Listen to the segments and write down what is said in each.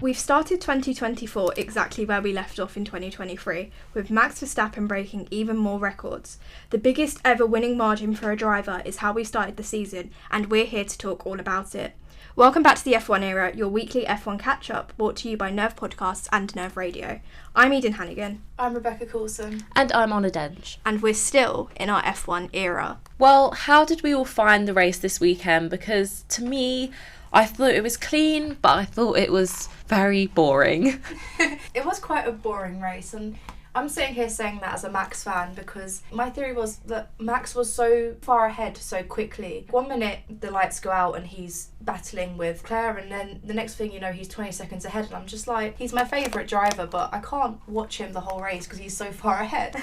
We've started 2024 exactly where we left off in 2023, with Max Verstappen breaking even more records. The biggest ever winning margin for a driver is how we started the season, and we're here to talk all about it. Welcome back to the F1 Era, your weekly F1 catch-up, brought to you by Nerve Podcasts and Nerve Radio. I'm Eden Hannigan. I'm Rebecca Coulson. And I'm Honor Dench. And we're still in our F1 era. Well, how did we all find the race this weekend? Because to me, I thought it was clean, but I thought it was very boring. It was quite a boring race, and I'm sitting here saying that as a Max fan because my theory was that Max was so far ahead so quickly. 1 minute the lights go out and he's battling with Claire, and then the next thing you know he's 20 seconds ahead, and I'm just like, he's my favourite driver, but I can't watch him the whole race because he's so far ahead.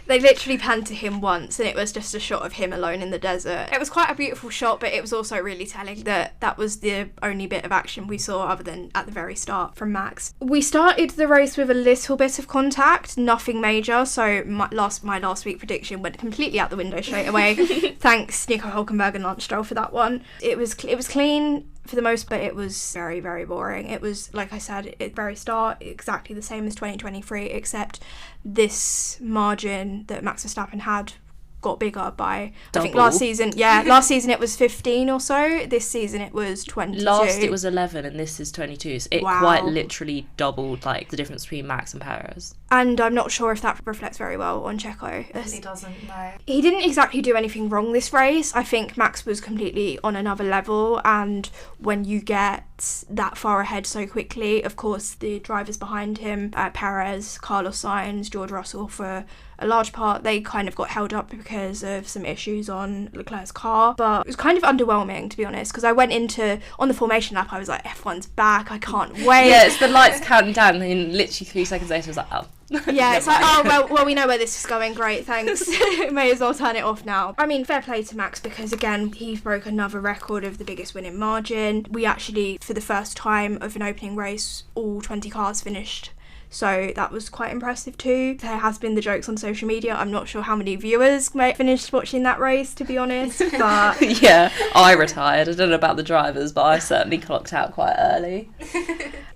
They literally panned to him once and it was just a shot of him alone in the desert. It was quite a beautiful shot, but it was also really telling that that was the only bit of action we saw other than at the very start from Max. We started the race with a little bit of contact, nothing major, so my last week prediction went completely out the window straight away. Thanks Nico Hülkenberg and Lance Stroll for that one. It was clean for the most, but it was very, very boring. It was, like I said, at the very start, exactly the same as 2023, except this margin that Max Verstappen had got bigger by double. I think last season it was 15 or so. This season it was 22. Last it was 11 and this is 22. So it quite literally doubled like the difference between Max and Perez. And I'm not sure if that reflects very well on Checo. He doesn't, no. He didn't exactly do anything wrong this race. I think Max was completely on another level, and when you get that far ahead so quickly, of course the drivers behind him, Perez, Carlos Sainz, George Russell, for a large part, they kind of got held up because of some issues on Leclerc's car. But it was kind of underwhelming, to be honest, because I went on the formation lap, I was like, F1's back, I can't wait. Yeah, it's the lights counting down, and literally 3 seconds later I was like, oh. Yeah, it's like, oh, well, we know where this is going, great, thanks. May as well turn it off now. I mean, fair play to Max, because again, he broke another record of the biggest winning margin. We actually, for the first time of an opening race, all 20 cars finished. So that was quite impressive too. There has been the jokes on social media. I'm not sure how many viewers finished watching that race, to be honest. But yeah, I retired. I don't know about the drivers, but I certainly clocked out quite early.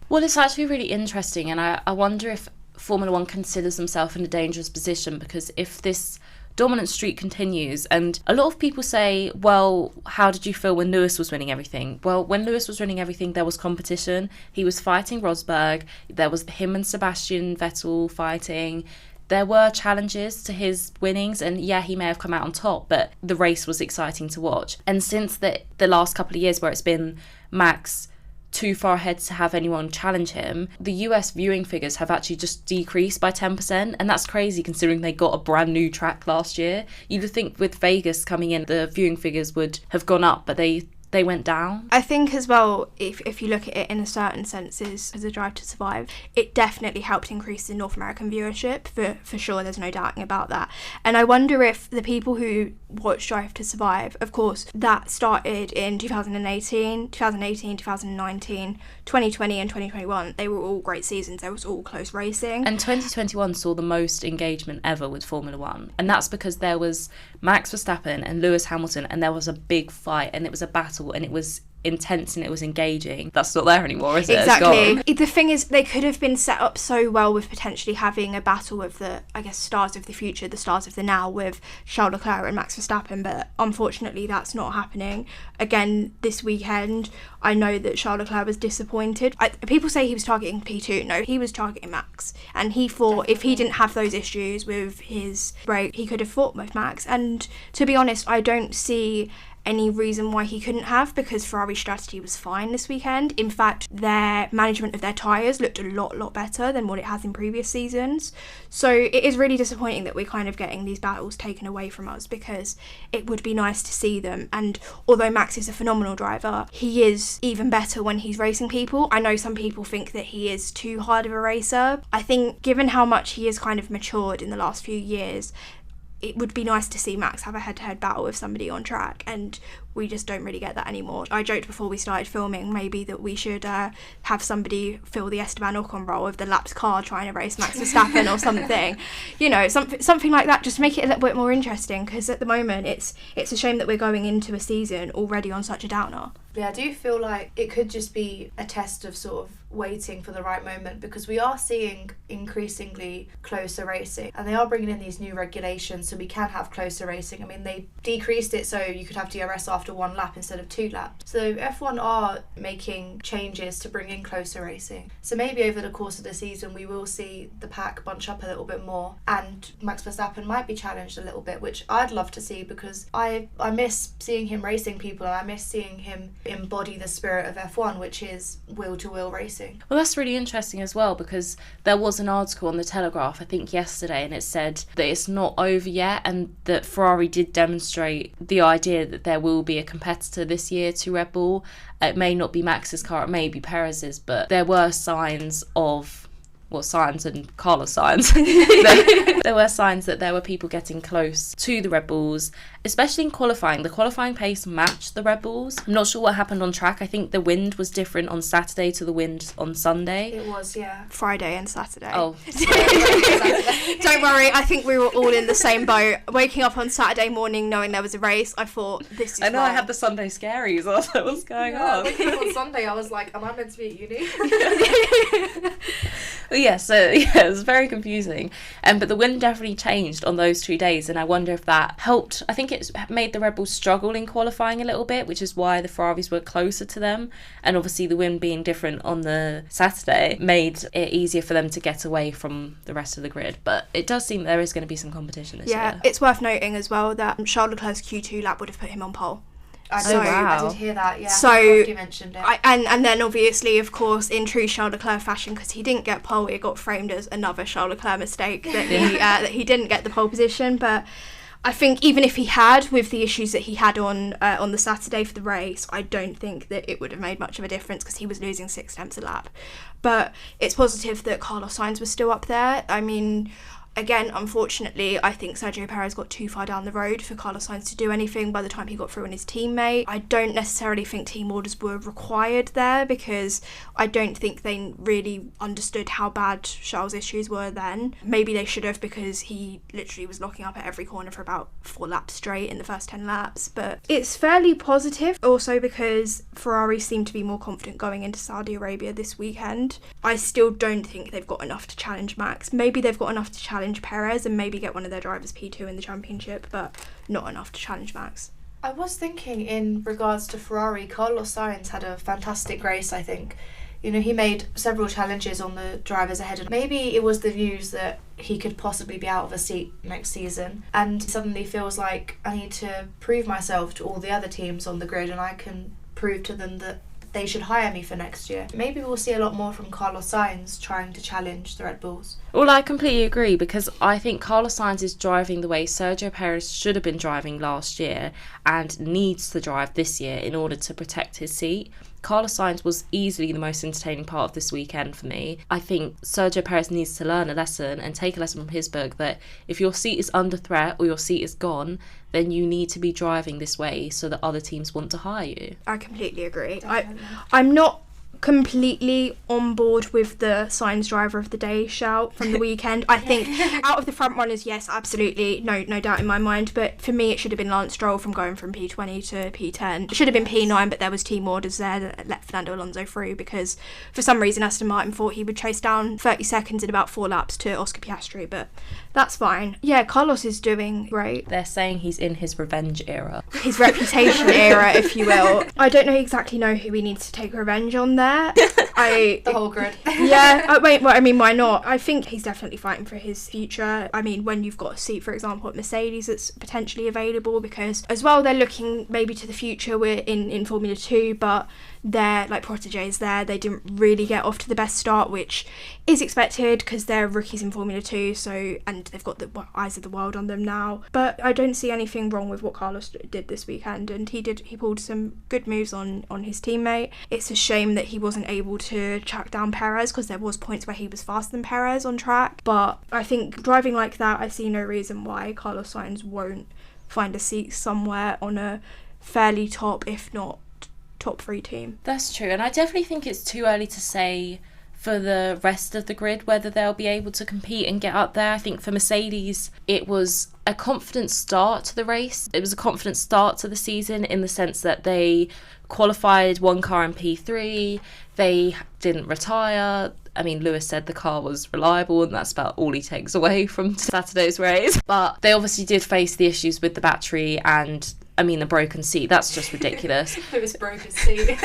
Well, it's actually really interesting, and I wonder if Formula One considers themselves in a dangerous position, because if this dominant streak continues, and a lot of people say, well, how did you feel when Lewis was winning everything? Well, when Lewis was winning everything, there was competition. He was fighting Rosberg. There was him and Sebastian Vettel fighting. There were challenges to his winnings, and yeah, he may have come out on top, but the race was exciting to watch. And since the last couple of years where it's been Max too far ahead to have anyone challenge him, the US viewing figures have actually just decreased by 10%, and that's crazy considering they got a brand new track last year. You'd think with Vegas coming in, the viewing figures would have gone up, but they went down. I think as well, if you look at it in a certain senses as a Drive to Survive, it definitely helped increase the North American viewership, for sure, there's no doubting about that. And I wonder if the people who watch Drive to Survive, of course, that started in 2018, 2019, 2020 and 2021, they were all great seasons, they was all close racing. And 2021 saw the most engagement ever with Formula One, and that's because there was Max Verstappen and Lewis Hamilton, and there was a big fight, and it was a battle, and it was intense and it was engaging. That's not there anymore, is it? Exactly. The thing is, they could have been set up so well with potentially having a battle of the, I guess, stars of the future, the stars of the now, with Charles Leclerc and Max Verstappen, but unfortunately that's not happening. Again, this weekend, I know that Charles Leclerc was disappointed. People say he was targeting P2. No, he was targeting Max, and he thought if he didn't have those issues with his brake, he could have fought with Max. And to be honest, I don't see any reason why he couldn't have, because Ferrari's strategy was fine this weekend. In fact, their management of their tyres looked a lot better than what it has in previous seasons. So it is really disappointing that we're kind of getting these battles taken away from us, because it would be nice to see them. And although Max is a phenomenal driver, he is even better when he's racing people. I know some people think that he is too hard of a racer. I think given how much he has kind of matured in the last few years, it would be nice to see Max have a head-to-head battle with somebody on track, and we just don't really get that anymore. I joked before we started filming maybe that we should have somebody fill the Esteban Ocon role of the lapped car trying to race Max Verstappen or something. You know, something like that, just make it a little bit more interesting, because at the moment it's a shame that we're going into a season already on such a downer. Yeah, I do feel like it could just be a test of sort of waiting for the right moment, because we are seeing increasingly closer racing, and they are bringing in these new regulations so we can have closer racing. I mean, they decreased it so you could have DRS after 1 lap instead of 2 laps. So F1 are making changes to bring in closer racing. So maybe over the course of the season we will see the pack bunch up a little bit more, and Max Verstappen might be challenged a little bit, which I'd love to see, because I miss seeing him racing people, and I miss seeing him embody the spirit of F1, which is wheel-to-wheel racing. Well, that's really interesting as well, because there was an article on the Telegraph, I think yesterday, and it said that it's not over yet, and that Ferrari did demonstrate the idea that there will be a competitor this year to Red Bull. It may not be Max's car, it may be Perez's, but there were signs of... well, signs and Carlos signs. There were signs that there were people getting close to the Red Bulls, especially in qualifying. The qualifying pace matched the Red Bulls. I'm not sure what happened on track. I think the wind was different on Saturday to the wind on Sunday. It was, yeah. Friday and Saturday. Oh. Don't worry, I think we were all in the same boat. Waking up on Saturday morning knowing there was a race, I thought, this is I know, wrong. I had the Sunday scaries. I was like, what's going on? Waking up on Sunday, I was like, am I meant to be at uni? But yeah, so yeah, it was very confusing. But the wind definitely changed on those 2 days, and I wonder if that helped. I think it's made the Red Bulls struggle in qualifying a little bit, which is why the Ferraris were closer to them. And obviously the wind being different on the Saturday made it easier for them to get away from the rest of the grid. But it does seem there is going to be some competition this year. Yeah, it's worth noting as well that Charles Leclerc's Q2 lap would have put him on pole. I did hear that, yeah. So you mentioned it. And then obviously, of course, in true Charles Leclerc fashion, because he didn't get pole, it got framed as another Charles Leclerc mistake that he didn't get the pole position. But I think even if he had, with the issues that he had on the Saturday for the race, I don't think that it would have made much of a difference, because he was losing 6 tenths a lap. But it's positive that Carlos Sainz was still up there. I mean, again, unfortunately, I think Sergio Perez got too far down the road for Carlos Sainz to do anything by the time he got through on his teammate. I don't necessarily think team orders were required there, because I don't think they really understood how bad Charles' issues were then. Maybe they should have, because he literally was locking up at every corner for about 4 laps straight in the first 10 laps. But it's fairly positive also because Ferrari seemed to be more confident going into Saudi Arabia this weekend. I still don't think they've got enough to challenge Max. Maybe they've got enough to challenge Perez and maybe get one of their drivers P2 in the championship, but not enough to challenge Max. I was thinking in regards to Ferrari, Carlos Sainz had a fantastic race, I think. You know, he made several challenges on the drivers ahead, and maybe it was the news that he could possibly be out of a seat next season, and suddenly feels like I need to prove myself to all the other teams on the grid, and I can prove to them that they should hire me for next year. Maybe we'll see a lot more from Carlos Sainz trying to challenge the Red Bulls. Well, I completely agree, because I think Carlos Sainz is driving the way Sergio Perez should have been driving last year and needs to drive this year in order to protect his seat. Carlos Sainz was easily the most entertaining part of this weekend for me. I think Sergio Perez needs to learn a lesson and take a lesson from his book that if your seat is under threat or your seat is gone, then you need to be driving this way so that other teams want to hire you. I completely agree. I'm not completely on board with the Sainz driver of the day shout from the weekend. I think out of the front runners, yes, absolutely, no doubt in my mind, but for me it should have been Lance Stroll from going from P20 to P10. It should have been P9, but there was team orders there that let Fernando Alonso through, because for some reason Aston Martin thought he would chase down 30 seconds in about 4 laps to Oscar Piastri, but that's fine. Yeah, Carlos is doing great. They're saying he's in his revenge era. His reputation era, if you will. I don't exactly know who he needs to take revenge on there. The whole grid. Yeah, why not? I think he's definitely fighting for his future. I mean, when you've got a seat, for example, at Mercedes that's potentially available, because as well they're looking maybe to the future. We're in Formula 2, but they're like protégés there. They didn't really get off to the best start, which is expected because they're rookies in Formula 2, and they've got the eyes of the world on them now. But I don't see anything wrong with what Carlos did this weekend, and he pulled some good moves on his teammate. It's a shame that he wasn't able to track down Perez, because there was points where he was faster than Perez on track. But I think driving like that, I see no reason why Carlos Sainz won't find a seat somewhere on a fairly top, if not top 3 team. That's true, and I definitely think it's too early to say for the rest of the grid, whether they'll be able to compete and get up there. I think for Mercedes, it was a confident start to the race. It was a confident start to the season in the sense that they qualified one car in P3, they didn't retire. I mean, Lewis said the car was reliable, and that's about all he takes away from Saturday's race. But they obviously did face the issues with the battery and, I mean, the broken seat. That's just ridiculous. Lewis broke his seat.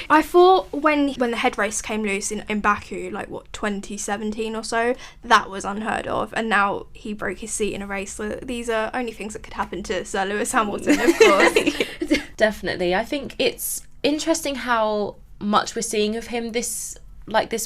I thought when the head race came loose in Baku, 2017 or so, that was unheard of. And now he broke his seat in a race. So these are only things that could happen to Sir Lewis Hamilton, of course. Definitely. I think it's interesting how much we're seeing of him this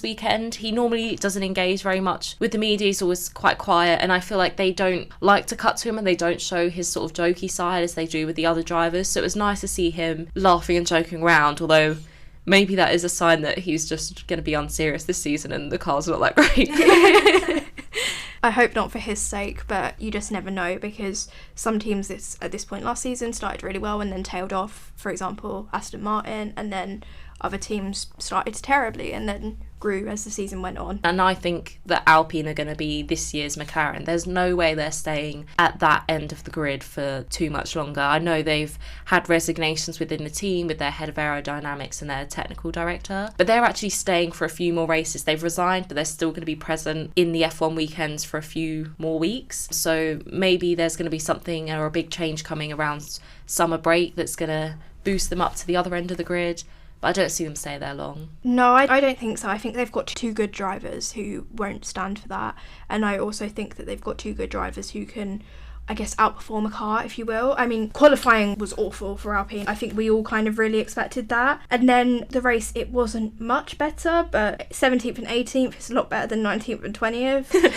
weekend. He normally doesn't engage very much with the media. He's always quite quiet, and I feel like they don't like to cut to him and they don't show his sort of jokey side as they do with the other drivers. So it was nice to see him laughing and joking around, although maybe that is a sign that he's just going to be unserious this season and the car's not that great. I hope not for his sake, but you just never know, because some teams at this point last season started really well and then tailed off. For example, Aston Martin, and then other teams started terribly and then grew as the season went on. And I think that Alpine are going to be this year's McLaren. There's no way they're staying at that end of the grid for too much longer. I know they've had resignations within the team with their head of aerodynamics and their technical director, but they're actually staying for a few more races. They've resigned, but they're still going to be present in the F1 weekends for a few more weeks. So maybe there's going to be something or a big change coming around summer break that's going to boost them up to the other end of the grid. But I don't see them stay there long. No, I don't think so. I think they've got two good drivers who won't stand for that. And I also think that they've got two good drivers who can, I guess, outperform a car, if you will. I mean, qualifying was awful for Alpine. I think we all kind of really expected that. And then the race, it wasn't much better, but 17th and 18th is a lot better than 19th and 20th.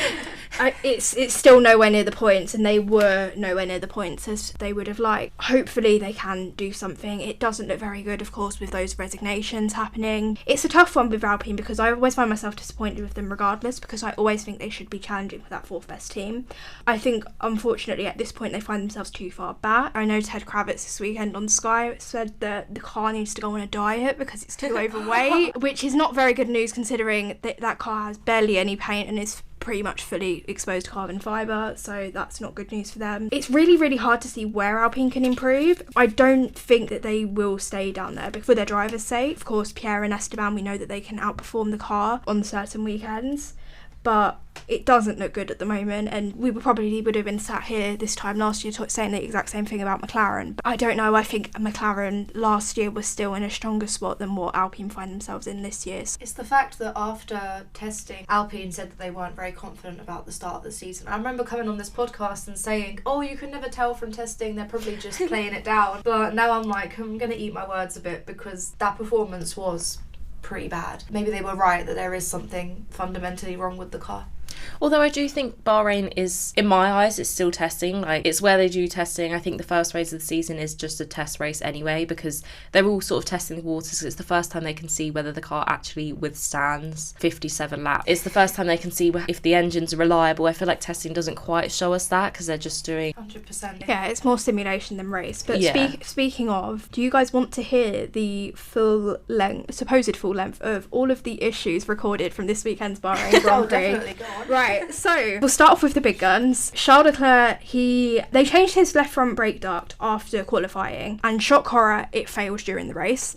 It's still nowhere near the points, and they were nowhere near the points as they would have liked. Hopefully they can do something. It doesn't look very good, of course, with those resignations happening. It's a tough one with Alpine because I always find myself disappointed with them regardless, because I always think they should be challenging for that fourth best team. I think, unfortunately, at this point they find themselves too far back. I know Ted Kravitz this weekend on Sky said that the car needs to go on a diet because it's too overweight, which is not very good news considering that car has barely any paint and is pretty much fully exposed carbon fibre, so that's not good news for them. It's really, really hard to see where Alpine can improve. I don't think that they will stay down there, but for their drivers' sake. Of course, Pierre and Esteban, we know that they can outperform the car on certain weekends, but it doesn't look good at the moment, and we would have been sat here this time last year saying the exact same thing about McLaren. But I don't know, I think McLaren last year was still in a stronger spot than what Alpine find themselves in this year. It's the fact that after testing, Alpine said that they weren't very confident about the start of the season. I remember coming on this podcast and saying, oh, you can never tell from testing, they're probably just playing it down. But now I'm like, I'm going to eat my words a bit, because that performance was pretty bad. Maybe they were right that there is something fundamentally wrong with the car. Although I do think Bahrain is, in my eyes, it's still testing. Like, it's where they do testing. I think the first race of the season is just a test race anyway, because they're all sort of testing the waters. It's the first time they can see whether the car actually withstands 57 laps. It's the first time they can see if the engines are reliable. I feel like testing doesn't quite show us that, because they're just doing 100%. Yeah, it's more simulation than race. But yeah. Speaking of, do you guys want to hear the supposed full length of all of the issues recorded from this weekend's Bahrain Grand Prix? Definitely, go on. Right, so we'll start off with the big guns. Charles Leclerc, they changed his left front brake duct after qualifying, and shock horror, it failed during the race.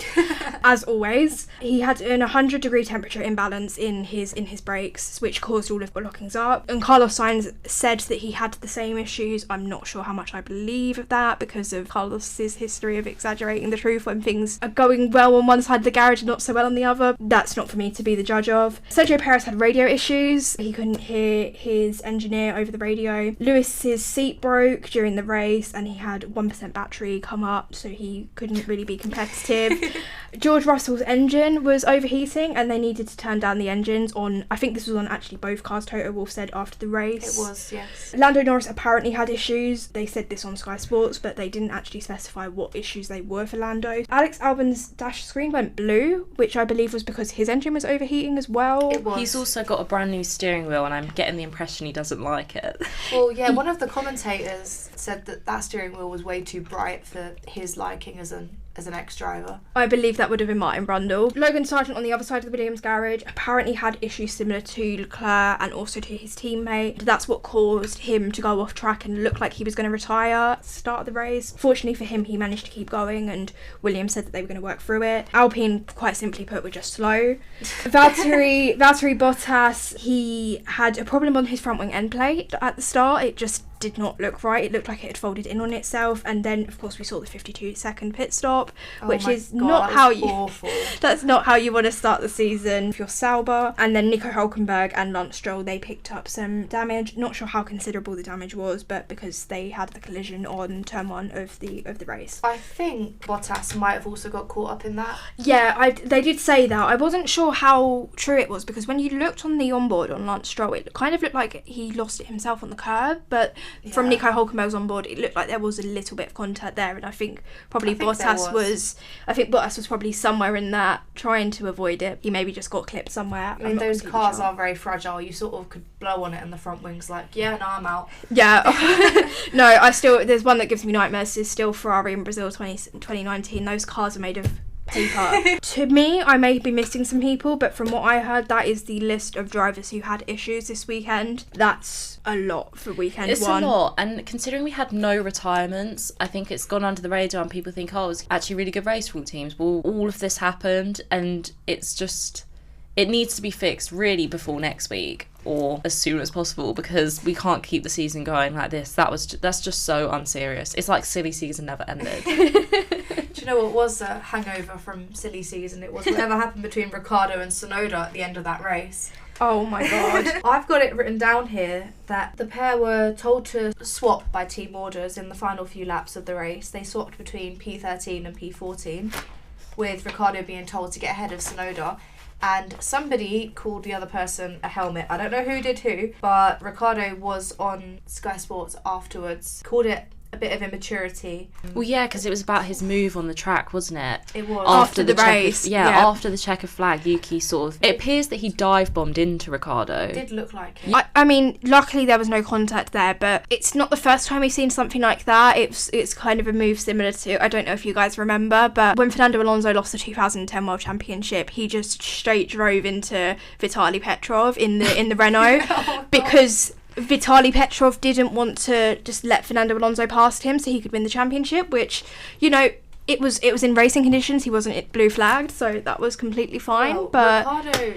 As always, he had an 100-degree temperature imbalance in his brakes, which caused all of the blockings up. And Carlos Sainz said that he had the same issues. I'm not sure how much I believe of that, because of Carlos's history of exaggerating the truth when things are going well on one side of the garage and not so well on the other. That's not for me to be the judge of. Sergio Perez had radio issues. He couldn't hear his engineer over the radio. Lewis's seat broke during the race and he had 1% battery come up, so he couldn't really be competitive. George Russell's engine was overheating and they needed to turn down the engines on, I think this was on actually both cars, Toto Wolff said after the race. It was, yes. Lando Norris apparently had issues. They said this on Sky Sports, but they didn't actually specify what issues they were for Lando. Alex Albon's dash screen went blue, which I believe was because his engine was overheating as well. It was. He's also got a brand new steering wheel, and I'm getting the impression he doesn't like it. Well, yeah, one of the commentators said that steering wheel was way too bright for his liking as an as an ex-driver. I believe that would have been Martin Brundle. Logan Sargent on the other side of the Williams garage apparently had issues similar to Leclerc and also to his teammate. That's what caused him to go off track and look like he was going to retire at the start of the race. Fortunately for him, he managed to keep going, and Williams said that they were going to work through it. Alpine, quite simply put, were just slow. Valtteri Bottas, he had a problem on his front wing end plate at the start. It just did not look right. It looked like it had folded in on itself, and then of course we saw the 52-second pit stop, which is not how you that's not how you want to start the season if you're Sauber. And then Nico Hülkenberg and Lance Stroll, they picked up some damage. Not sure how considerable the damage was, but because they had the collision on turn 1 of the race. I think Bottas might have also got caught up in that. Yeah, they did say that. I wasn't sure how true it was, because when you looked on the onboard on Lance Stroll, it kind of looked like he lost it himself on the curb, but from Nico Hülkenberg's onboard, it looked like there was a little bit of contact there, and I think Bottas was probably somewhere in that, trying to avoid it. He maybe just got clipped somewhere. I mean, those cars are very fragile. You sort of could blow on it, and the front wing's like, yeah, no, I'm out. Yeah. No, there's one that gives me nightmares. Is still Ferrari in Brazil 2019. Those cars are made of paper. To me, I may be missing some people, but from what I heard, that is the list of drivers who had issues this weekend. That's a lot for weekend it's one. It's a lot, and considering we had no retirements, I think it's gone under the radar and people think, oh, it's actually a really good race for all teams. Well, all of this happened, and it's just, it needs to be fixed really before next week, or as soon as possible, because we can't keep the season going like this. That's just so unserious. It's like silly season never ended. Do you know what was a hangover from silly season? It was whatever happened between Ricciardo and Tsunoda at the end of that race. Oh my god. I've got it written down here that the pair were told to swap by team orders in the final few laps of the race. They swapped between P13 and P14, with Ricciardo being told to get ahead of Tsunoda. And somebody called the other person a helmet. I don't know who did who, but Ricciardo was on Sky Sports afterwards, called it a bit of immaturity. Well, yeah, because it was about his move on the track, wasn't it? It was. After the race. After the checker flag, Yuki sort of... It appears that he dive-bombed into Ricciardo. It did look like it. I mean, luckily there was no contact there, but it's not the first time we've seen something like that. It's kind of a move similar to, I don't know if you guys remember, but when Fernando Alonso lost the 2010 World Championship, he just straight drove into Vitaly Petrov in the Renault because Vitaly Petrov didn't want to just let Fernando Alonso past him so he could win the championship, which, you know, it was in racing conditions. He wasn't blue flagged, so that was completely fine. Well, but Ricciardo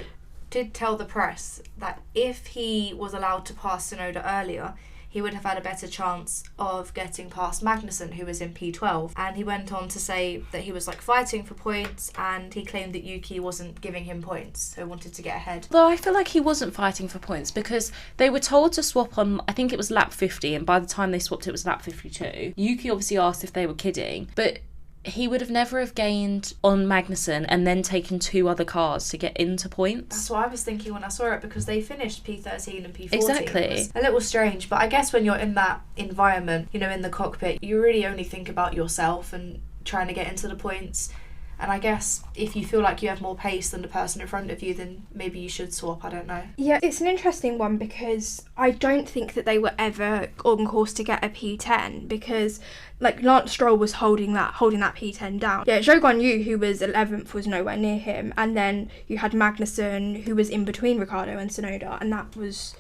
did tell the press that if he was allowed to pass Tsunoda earlier, he would have had a better chance of getting past Magnussen, who was in P12. And he went on to say that he was fighting for points, and he claimed that Yuki wasn't giving him points, so wanted to get ahead. Though I feel like he wasn't fighting for points, because they were told to swap on, I think it was lap 50, and by the time they swapped it was lap 52. Yuki obviously asked if they were kidding, but he would have never have gained on Magnussen and then taken 2 other cars to get into points. That's what I was thinking when I saw it, because they finished P13 and P14. Exactly. It was a little strange, but I guess when you're in that environment, you know, in the cockpit, you really only think about yourself and trying to get into the points. And I guess if you feel like you have more pace than the person in front of you, then maybe you should swap, I don't know. yeah, it's an interesting one, because I don't think that they were ever on course to get a P10, because Lance Stroll was holding that P10 down. Yeah, Zhou Guanyu, who was 11th, was nowhere near him, and then you had Magnussen, who was in between Ricciardo and Tsunoda, and that was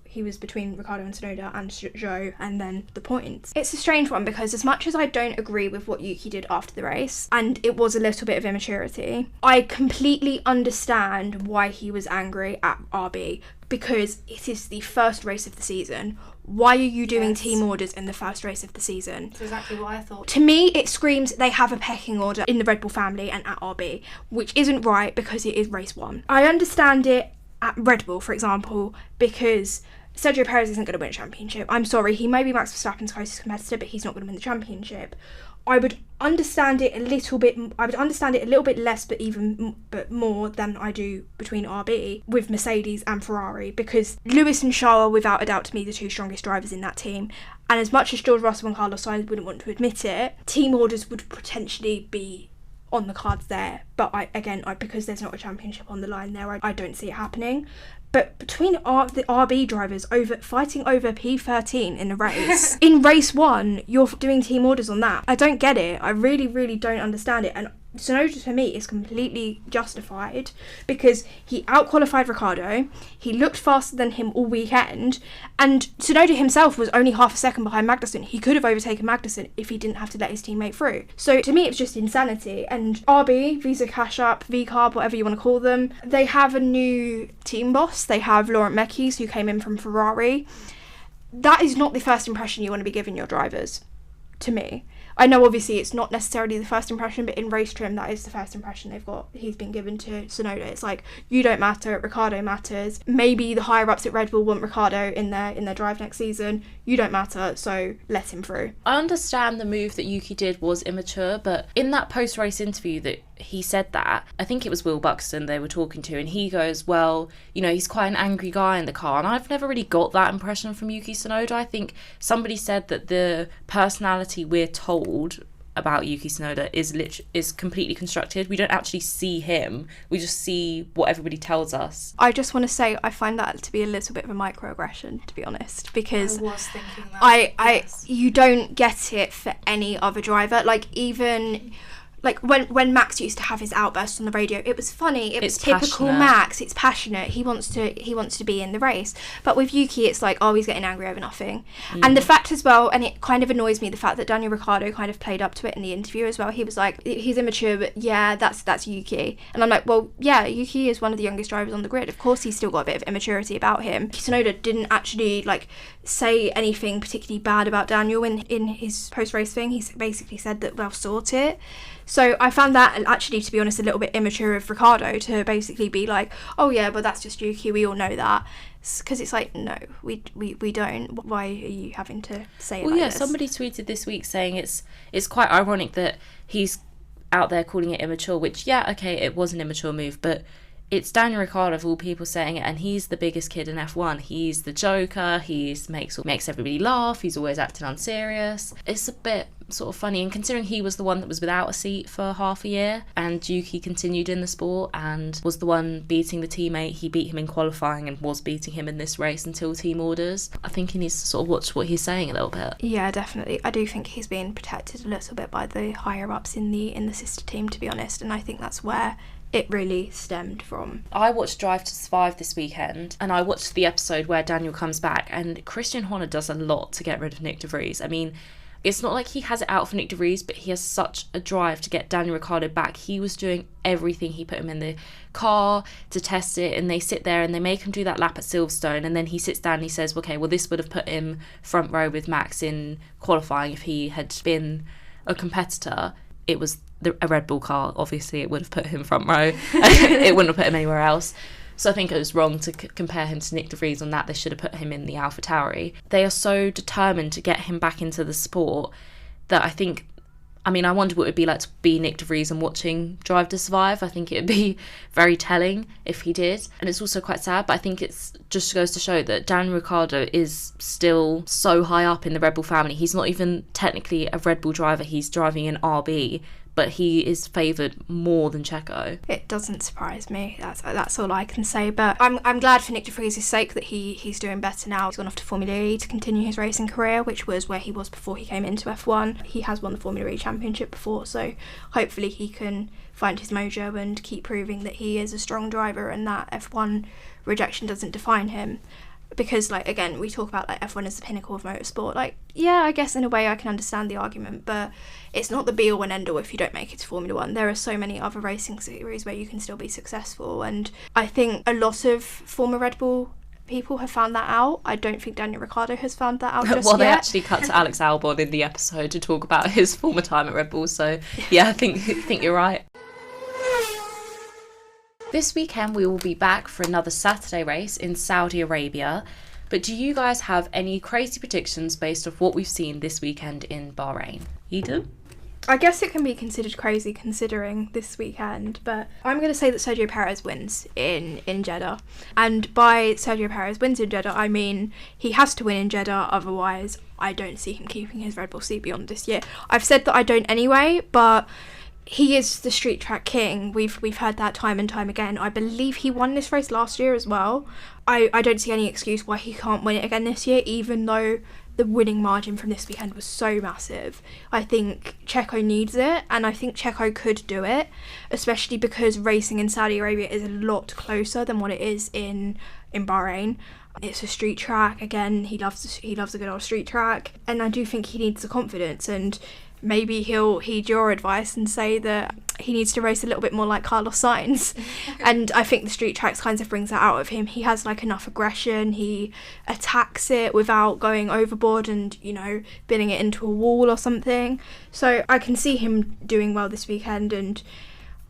he was between Ricciardo and Tsunoda and Zhou, and then the points. It's a strange one, because as much as I don't agree with what Yuki did after the race, and it was a little bit of immaturity, I completely understand why he was angry at RB, because it is the first race of the season. Why are you doing team orders in the first race of the season? That's exactly what I thought. To me, it screams they have a pecking order in the Red Bull family and at RB, which isn't right, because it is race 1. I understand it at Red Bull, for example, because Sergio Perez isn't going to win a championship. I'm sorry, he may be Max Verstappen's closest competitor, but he's not going to win the championship. I would understand it a little bit. I would understand it a little bit less, but more than I do between RB with Mercedes and Ferrari, because Lewis and Charles are without a doubt to me the 2 strongest drivers in that team. And as much as George Russell and Carlos Sainz wouldn't want to admit it, team orders would potentially be on the cards there. But because there's not a championship on the line there, I don't see it happening. But between the RB drivers fighting over P13 in a race, in race 1, you're doing team orders on that. I don't get it. I really, really don't understand it. And Tsunoda, for me, is completely justified because he out-qualified Ricciardo, he looked faster than him all weekend, and Tsunoda himself was only half a second behind Magnussen. He could have overtaken Magnussen if he didn't have to let his teammate through. So to me, it's just insanity. And RB, Visa Cash App, VCarb, whatever you want to call them, they have a new team boss. They have Laurent Mekies, who came in from Ferrari. That is not the first impression you want to be giving your drivers, to me. I know obviously it's not necessarily the first impression, but in race trim, that is the first impression he's been given to Tsunoda. It's like, you don't matter, Ricciardo matters. Maybe the higher ups at Red Bull want Ricciardo in their drive next season. You don't matter, so let him through. I understand the move that Yuki did was immature, but in that post-race interview that he said that, I think it was Will Buxton they were talking to, and he goes, well, he's quite an angry guy in the car, and I've never really got that impression from Yuki Tsunoda. I think somebody said that the personality we're told about Yuki Tsunoda is completely constructed. We don't actually see him, we just see what everybody tells us. I just want to say I find that to be a little bit of a microaggression, to be honest, because I was thinking that. Yes. You don't get it for any other driver. Like, even like when Max used to have his outbursts on the radio, it was funny. It was typical passionate. Max. It's passionate. He wants to be in the race. But with Yuki, it's like, oh, he's getting angry over nothing. And the fact as well, and it kind of annoys me, the fact that Daniel Ricciardo kind of played up to it in the interview as well. He was like, he's immature, but yeah, that's Yuki. And I'm like, well, yeah, Yuki is one of the youngest drivers on the grid. Of course, he's still got a bit of immaturity about him. Tsunoda didn't actually say anything particularly bad about Daniel in his post-race thing. He basically said that they'll sort it. So I found that actually, to be honest, a little bit immature of Ricciardo to basically be like, oh yeah, but that's just Yuki, we all know that. Because it's like, no, we don't. Why are you having to say it like this? Somebody tweeted this week saying it's quite ironic that he's out there calling it immature, which, yeah, okay, it was an immature move, but it's Daniel Ricciardo of all people saying it, and he's the biggest kid in F1. He's the joker, he makes everybody laugh, he's always acting unserious. It's a bit sort of funny, and considering he was the one that was without a seat for half a year, and Yuki continued in the sport and was the one beating the teammate. He beat him in qualifying and was beating him in this race until team orders. I think he needs to sort of watch what he's saying a little bit. Yeah, definitely. I do think he's being protected a little bit by the higher ups in the sister team, to be honest, and I think that's where it really stemmed from. I watched Drive to Survive this weekend, and I watched the episode where Daniel comes back, and Christian Horner does a lot to get rid of Nick de Vries. I mean, it's not like he has it out for Nick de Vries, but he has such a drive to get Daniel Ricciardo back. He was doing everything. He put him in the car to test it, and they sit there and they make him do that lap at Silverstone, and then he sits down and he says, okay, well, this would have put him front row with Max in qualifying if he had been a competitor. It was a Red Bull car, obviously it would have put him front row. It wouldn't have put him anywhere else. So I think it was wrong to compare him to Nick de Vries on that. They should have put him in the AlphaTauri. They are so determined to get him back into the sport that I wonder what it would be like to be Nick de Vries and watching Drive to Survive. I think it would be very telling if he did. And it's also quite sad, but I think it's just goes to show that Daniel Ricciardo is still so high up in the Red Bull family. He's not even technically a Red Bull driver. He's driving an RB, but he is favoured more than Checo. It doesn't surprise me. That's all I can say. But I'm glad for Nick de Vries' sake that he's doing better now. He's gone off to Formula E to continue his racing career, which was where he was before he came into F1. He has won the Formula E Championship before, so hopefully he can find his mojo and keep proving that he is a strong driver and that F1 rejection doesn't define him. Because, again, we talk about, F1 as the pinnacle of motorsport. Yeah, I guess in a way I can understand the argument, but it's not the be-all and end-all if you don't make it to Formula 1. There are so many other racing series where you can still be successful, and I think a lot of former Red Bull people have found that out. I don't think Daniel Ricciardo has found that out just well, they yet. actually cut to Alex Albon in the episode to talk about his former time at Red Bull, so yeah, I think you're right. This weekend we will be back for another Saturday race in Saudi Arabia, but do you guys have any crazy predictions based off what we've seen this weekend in Bahrain? Eden? I guess it can be considered crazy considering this weekend, but I'm going to say that Sergio Perez wins in Jeddah. And by Sergio Perez wins in Jeddah, I mean he has to win in Jeddah, otherwise I don't see him keeping his Red Bull seat beyond this year. I've said that I don't anyway, but he is the street track king. We've heard that time and time again. I believe he won this race last year as well. I don't see any excuse why he can't win it again this year, even though the winning margin from this weekend was so massive. I think Checo needs it, and I think Checo could do it, especially because racing in Saudi Arabia is a lot closer than what it is in Bahrain. It's a street track. Again, he loves a good old street track, and I do think he needs the confidence, and maybe he'll heed your advice and say that he needs to race a little bit more like Carlos Sainz. And I think the street tracks kind of brings that out of him. He has like enough aggression, he attacks it without going overboard and, you know, bidding it into a wall or something. So I can see him doing well this weekend, and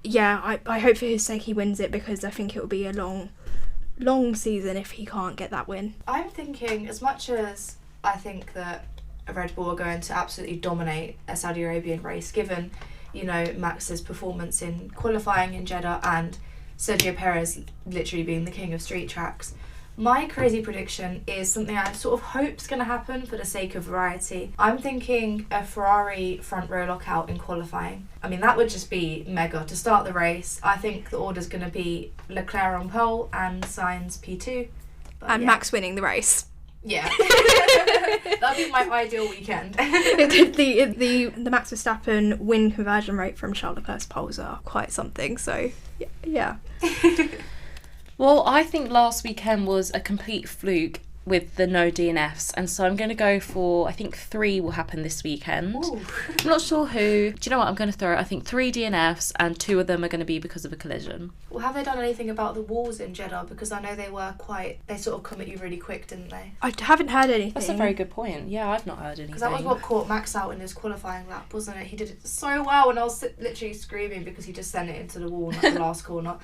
yeah, I hope for his sake he wins it, because I think it will be a long season if he can't get that win. I'm thinking, as much as I think that Red Bull are going to absolutely dominate a Saudi Arabian race, given, you know, Max's performance in qualifying in Jeddah and Sergio Perez literally being the king of street tracks, my crazy prediction is something I sort of hope is going to happen for the sake of variety. I'm thinking a Ferrari front row lockout in qualifying. I mean, that would just be mega to start the race. I think the order's going to be Leclerc on pole and Sainz P2. And yeah. Max winning the race. Yeah. That'd be my ideal weekend. the Max Verstappen win conversion rate from Charles Leclerc's poles are quite something, so yeah. Well, I think last weekend was a complete fluke with the no DNFs, and so I'm going to go for, I think 3 will happen this weekend. Ooh. I'm not sure who. Do you know what? I'm going to throw it. I think 3 DNFs, and 2 of them are going to be because of a collision. Well, have they done anything about the walls in Jeddah? Because I know they sort of come at you really quick, didn't they? I haven't heard anything. That's a very good point. Yeah, I've not heard anything. Because that was what caught Max out in his qualifying lap, wasn't it? He did it so well, and I was literally screaming because he just sent it into the wall in the last corner.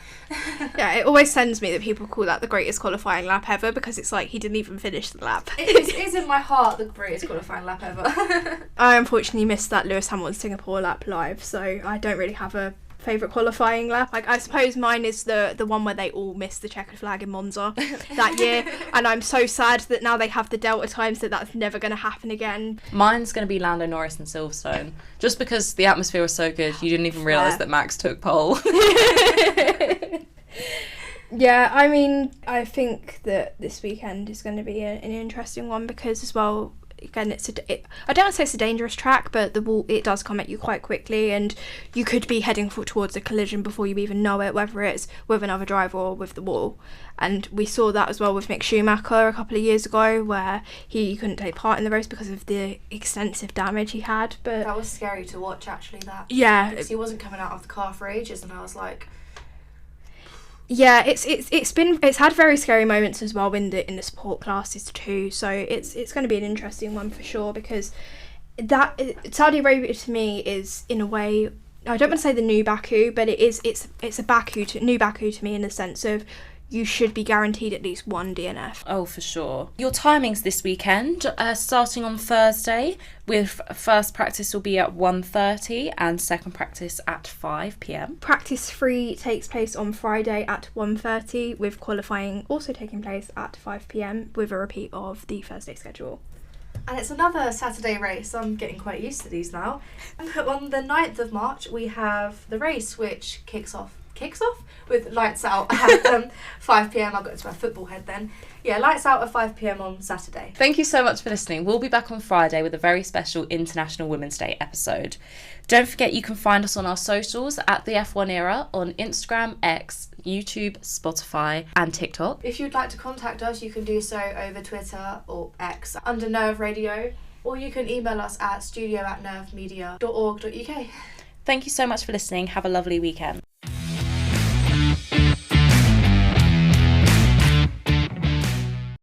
Yeah, it always sends me that people call that the greatest qualifying lap ever, because it's like he didn't even finish the lap. It is in my heart the greatest qualifying lap ever. I unfortunately missed that Lewis Hamilton Singapore lap live, so I don't really have a favourite qualifying lap. Like, I suppose mine is the one where they all missed the checkered flag in Monza that year, and I'm so sad that now they have the Delta times that that's never going to happen again. Mine's going to be Lando Norris in Silverstone, just because the atmosphere was so good you didn't even realise that Max took pole. Yeah, I mean, I think that this weekend is going to be an interesting one, because as well, again, I don't want to say it's a dangerous track, but the wall, it does come at you quite quickly, and you could be heading towards a collision before you even know it, whether it's with another driver or with the wall. And we saw that as well with Mick Schumacher a couple of years ago, where he couldn't take part in the race because of the extensive damage he had. But that was scary to watch, actually, that. Yeah. Because he wasn't coming out of the car for ages, and I was like... Yeah, it's had very scary moments as well in the sport classes too. So it's going to be an interesting one for sure, because that Saudi Arabia to me is, in a way, I don't want to say the new Baku, but it's a new Baku to me, in the sense of you should be guaranteed at least 1 DNF. Oh, for sure. Your timings this weekend, starting on Thursday, with first practice will be at 1:30 and second practice at 5 p.m. Practice 3 takes place on Friday at 1:30, with qualifying also taking place at 5 p.m, with a repeat of the Thursday schedule. And it's another Saturday race. I'm getting quite used to these now. On the 9th of March, we have the race, which kicks off with lights out at 5 p.m. I got into my football head then. Yeah, lights out at 5 p.m. on Saturday. Thank you so much for listening. We'll be back on Friday with a very special International Women's Day episode. Don't forget you can find us on our socials at the F1 Era on Instagram, X, YouTube, Spotify and TikTok. If you'd like to contact us, you can do so over Twitter or X under Nerve Radio, or you can email us at studio@nervemedia.org.uk. Thank you so much for listening. Have a lovely weekend.